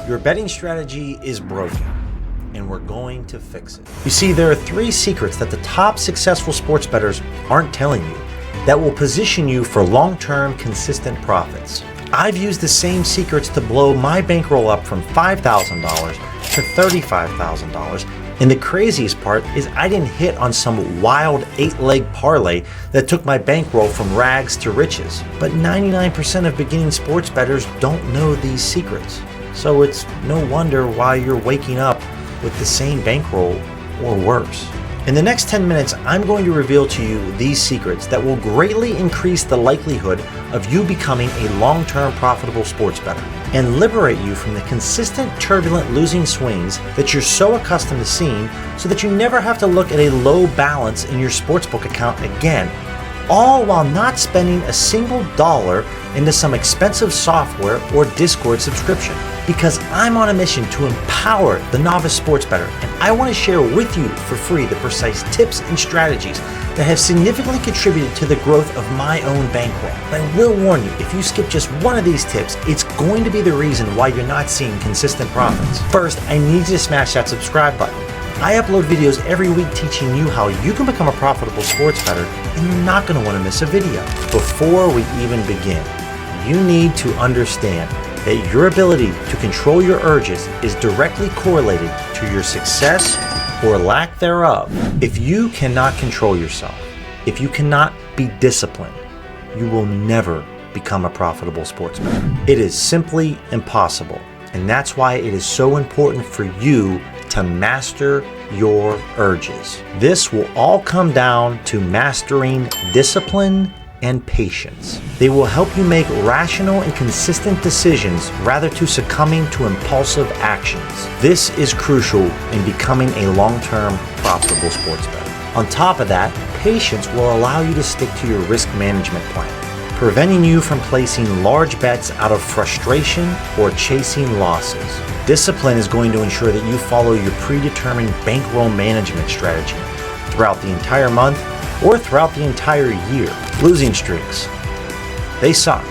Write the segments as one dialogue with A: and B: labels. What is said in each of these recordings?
A: Your betting strategy is broken, and we're going to fix it. You see, there are 3 secrets that the top successful sports bettors aren't telling you that will position you for long-term consistent profits. I've used the same secrets to blow my bankroll up from $5,000 to $35,000. And the craziest part is I didn't hit on some wild 8-leg parlay that took my bankroll from rags to riches. But 99% of beginning sports bettors don't know these secrets. So it's no wonder why you're waking up with the same bankroll or worse. In the next 10 minutes, I'm going to reveal to you these secrets that will greatly increase the likelihood of you becoming a long-term profitable sports bettor and liberate you from the consistent turbulent losing swings that you're so accustomed to seeing, so that you never have to look at a low balance in your sportsbook account again, all while not spending a single dollar into some expensive software or Discord subscription. Because I'm on a mission to empower the novice sports bettor, and I want to share with you for free the precise tips and strategies that have significantly contributed to the growth of my own bankroll. But I will warn you, if you skip just one of these tips, it's going to be the reason why you're not seeing consistent profits. First, I need you to smash that subscribe button. I upload videos every week teaching you how you can become a profitable sports bettor, and you're not going to want to miss a video. Before we even begin, you need to understand that your ability to control your urges is directly correlated to your success or lack thereof. If you cannot control yourself, if you cannot be disciplined, you will never become a profitable sports bettor. It is simply impossible, and that's why it is so important for you to master your urges. This will all come down to mastering discipline and patience. They will help you make rational and consistent decisions rather to succumbing to impulsive actions. This is crucial in becoming a long-term profitable sports bettor. On top of that, patience will allow you to stick to your risk management plan, preventing you from placing large bets out of frustration or chasing losses. Discipline is going to ensure that you follow your predetermined bankroll management strategy throughout the entire month or throughout the entire year. Losing streaks, they suck,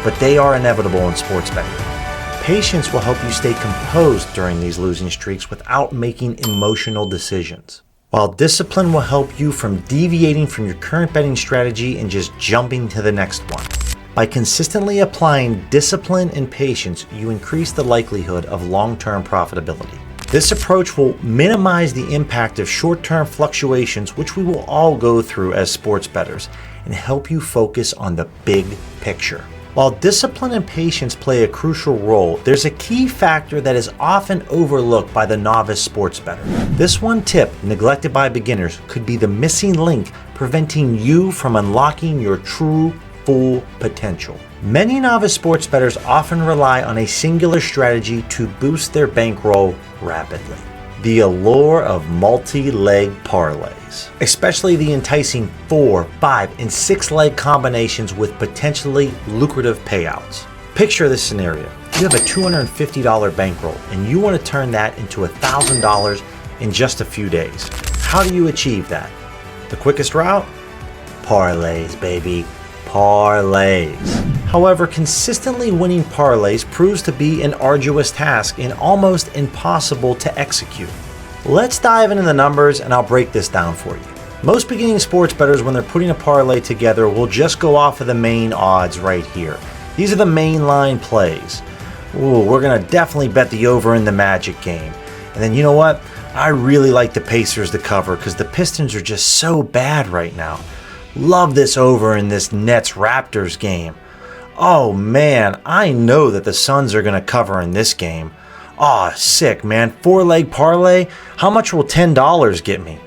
A: but they are inevitable in sports betting. Patience will help you stay composed during these losing streaks without making emotional decisions, while discipline will help you from deviating from your current betting strategy and just jumping to the next one. By consistently applying discipline and patience, you increase the likelihood of long-term profitability. This approach will minimize the impact of short-term fluctuations, which we will all go through as sports bettors, and help you focus on the big picture. While discipline and patience play a crucial role, there's a key factor that is often overlooked by the novice sports bettor. This one tip, neglected by beginners, could be the missing link preventing you from unlocking your true full potential. Many novice sports bettors often rely on a singular strategy to boost their bankroll rapidly: the allure of multi-leg parlays, especially the enticing 4, 5, and 6-leg combinations with potentially lucrative payouts. Picture this scenario. You have a $250 bankroll and you want to turn that into $1,000 in just a few days. How do you achieve that? The quickest route? Parlays, baby. Parlays. However, consistently winning parlays proves to be an arduous task and almost impossible to execute. Let's dive into the numbers and I'll break this down for you. Most beginning sports bettors, when they're putting a parlay together, will just go off of the main odds right here. These are the main line plays. Ooh, we're gonna definitely bet the over in the Magic game. And then you know what? I really like the Pacers to cover because the Pistons are just so bad right now. Love this over in this Nets-Raptors game. Oh man, I know that the Suns are going to cover in this game. Aw, sick man, 4-leg parlay? How much will $10 get me?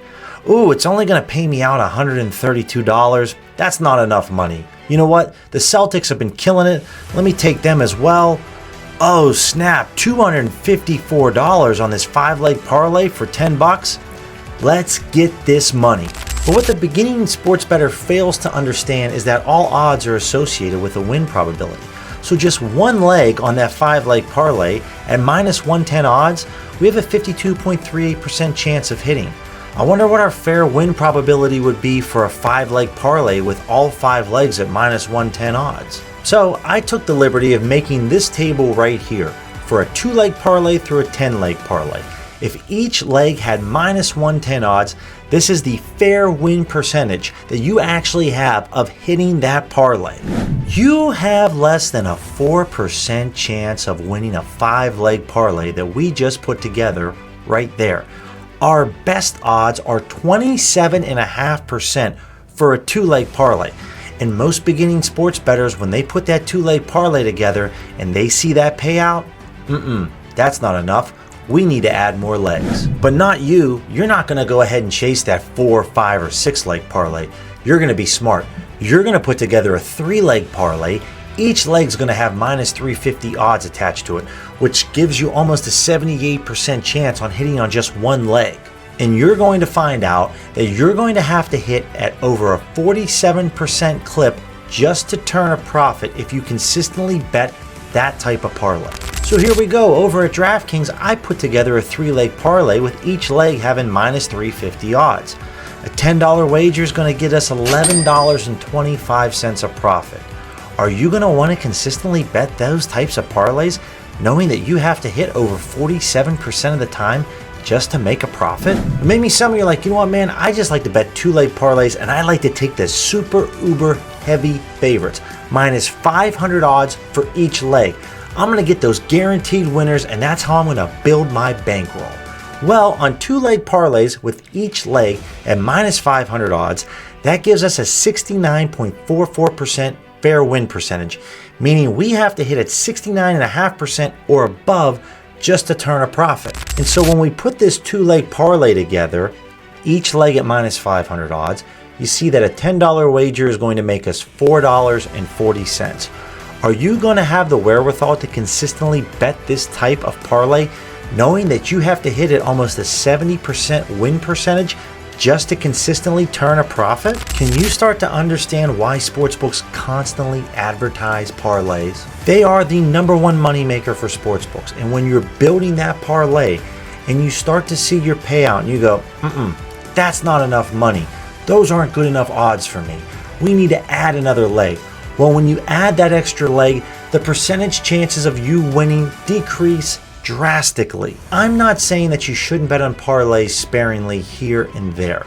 A: Ooh, it's only going to pay me out $132. That's not enough money. You know what? The Celtics have been killing it. Let me take them as well. Oh snap, $254 on this 5-leg parlay for $10? Let's get this money. But what the beginning sports bettor fails to understand is that all odds are associated with a win probability. So just one leg on that 5-leg parlay at minus 110 odds, we have a 52.38% chance of hitting. I wonder what our fair win probability would be for a 5-leg parlay with all 5 legs at minus 110 odds. So I took the liberty of making this table right here, for a 2-leg parlay through a 10-leg parlay. If each leg had minus 110 odds, this is the fair win percentage that you actually have of hitting that parlay. You have less than a 4% chance of winning a 5-leg parlay that we just put together right there. Our best odds are 27.5% for a 2-leg parlay. And most beginning sports bettors, when they put that 2-leg parlay together and they see that payout, that's not enough. We need to add more legs. But not you. You're not going to go ahead and chase that 4, 5, or 6-leg parlay. You're going to be smart. You're going to put together a 3-leg parlay. Each leg's going to have minus 350 odds attached to it, which gives you almost a 78% chance on hitting on just one leg. And you're going to find out that you're going to have to hit at over a 47% clip just to turn a profit if you consistently bet that type of parlay. So here we go. Over at DraftKings, I put together a 3-leg parlay with each leg having minus 350 odds. A $10 wager is going to get us $11.25 a profit. Are you going to want to consistently bet those types of parlays, knowing that you have to hit over 47% of the time just to make a profit? Maybe some of you are like, you know what, man, I just like to bet 2-leg parlays and I like to take the super uber heavy favorites, minus 500 odds for each leg. I'm going to get those guaranteed winners, and that's how I'm going to build my bankroll. Well, on 2-leg parlays with each leg at minus 500 odds, that gives us a 69.44% fair win percentage, meaning we have to hit at 69.5% or above just to turn a profit. And so when we put this 2-leg parlay together, each leg at minus 500 odds, you see that a $10 wager is going to make us $4.40. Are you going to have the wherewithal to consistently bet this type of parlay, knowing that you have to hit at almost a 70% win percentage just to consistently turn a profit? Can you start to understand why sportsbooks constantly advertise parlays? They are the #1 moneymaker for sportsbooks. And when you're building that parlay and you start to see your payout and you go, that's not enough money. Those aren't good enough odds for me. We need to add another leg. Well, when you add that extra leg, the percentage chances of you winning decrease drastically. I'm not saying that you shouldn't bet on parlays sparingly here and there,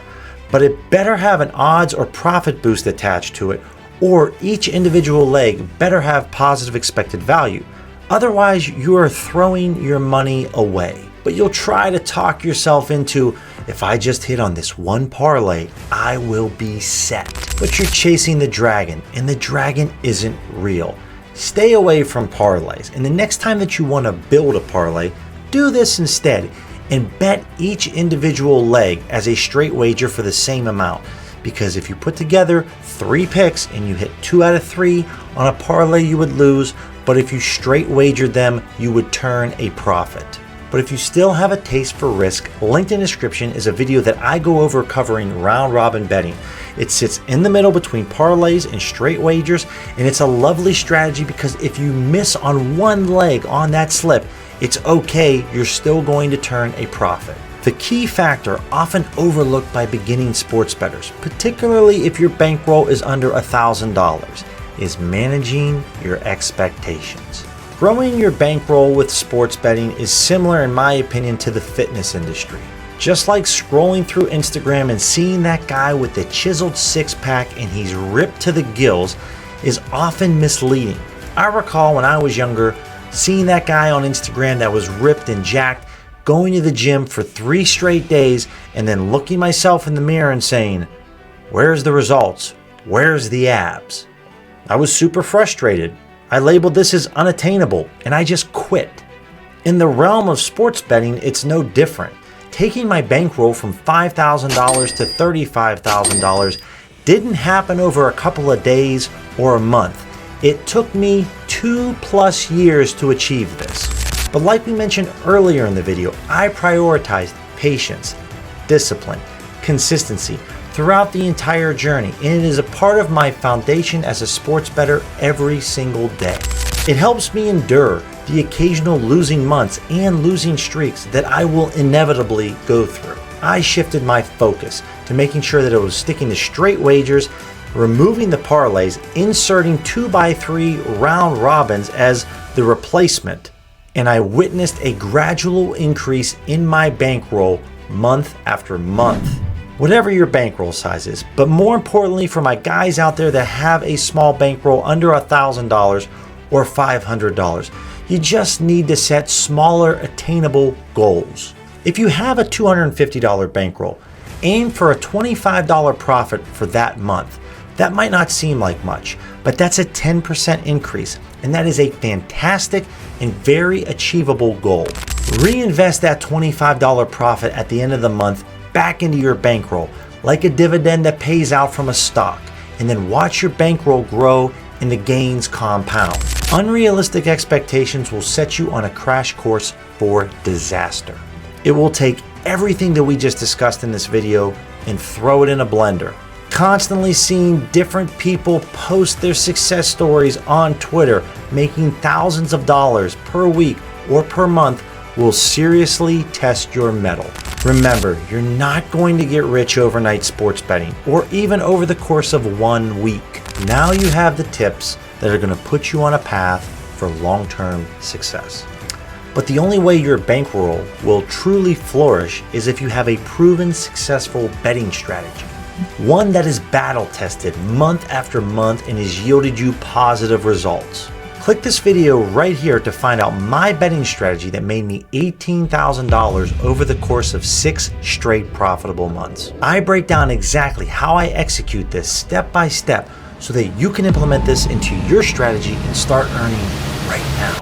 A: but it better have an odds or profit boost attached to it, or each individual leg better have positive expected value. Otherwise, you are throwing your money away. But you'll try to talk yourself into, if I just hit on this one parlay, I will be set. But you're chasing the dragon, and the dragon isn't real. Stay away from parlays, and the next time that you want to build a parlay, do this instead and bet each individual leg as a straight wager for the same amount. Because if you put together 3 picks and you hit 2 out of 3 on a parlay, you would lose, but if you straight wagered them, you would turn a profit. But if you still have a taste for risk, linked in the description is a video that I go over covering round robin betting. It sits in the middle between parlays and straight wagers, and it's a lovely strategy because if you miss on one leg on that slip, it's okay, you're still going to turn a profit. The key factor often overlooked by beginning sports bettors, particularly if your bankroll is under $1,000, is managing your expectations. Growing your bankroll with sports betting is similar, in my opinion, to the fitness industry. Just like scrolling through Instagram and seeing that guy with the chiseled six-pack and he's ripped to the gills is often misleading. I recall when I was younger, seeing that guy on Instagram that was ripped and jacked, going to the gym for 3 straight days, and then looking myself in the mirror and saying, "Where's the results? Where's the abs?" I was super frustrated. I labeled this as unattainable, and I just quit. In the realm of sports betting, it's no different. Taking my bankroll from $5,000 to $35,000 didn't happen over a couple of days or a month. It took me 2+ years to achieve this. But like we mentioned earlier in the video, I prioritized patience, discipline, consistency throughout the entire journey, and it is a part of my foundation as a sports bettor every single day. It helps me endure the occasional losing months and losing streaks that I will inevitably go through. I shifted my focus to making sure that I was sticking to straight wagers, removing the parlays, inserting 2x3 round robins as the replacement, and I witnessed a gradual increase in my bankroll month after month. Whatever your bankroll size is, but more importantly for my guys out there that have a small bankroll under $1,000 or $500, you just need to set smaller attainable goals. If you have a $250 bankroll, aim for a $25 profit for that month. That might not seem like much, but that's a 10% increase, and that is a fantastic and very achievable goal. Reinvest that $25 profit at the end of the month back into your bankroll, like a dividend that pays out from a stock, and then watch your bankroll grow and the gains compound. Unrealistic expectations will set you on a crash course for disaster. It will take everything that we just discussed in this video and throw it in a blender. Constantly seeing different people post their success stories on Twitter, making thousands of dollars per week or per month, will seriously test your mettle. Remember, you're not going to get rich overnight sports betting or even over the course of 1 week. Now you have the tips that are going to put you on a path for long-term success. But the only way your bankroll will truly flourish is if you have a proven successful betting strategy. One that is battle tested month after month and has yielded you positive results. Click this video right here to find out my betting strategy that made me $18,000 over the course of 6 straight profitable months. I break down exactly how I execute this step by step so that you can implement this into your strategy and start earning right now.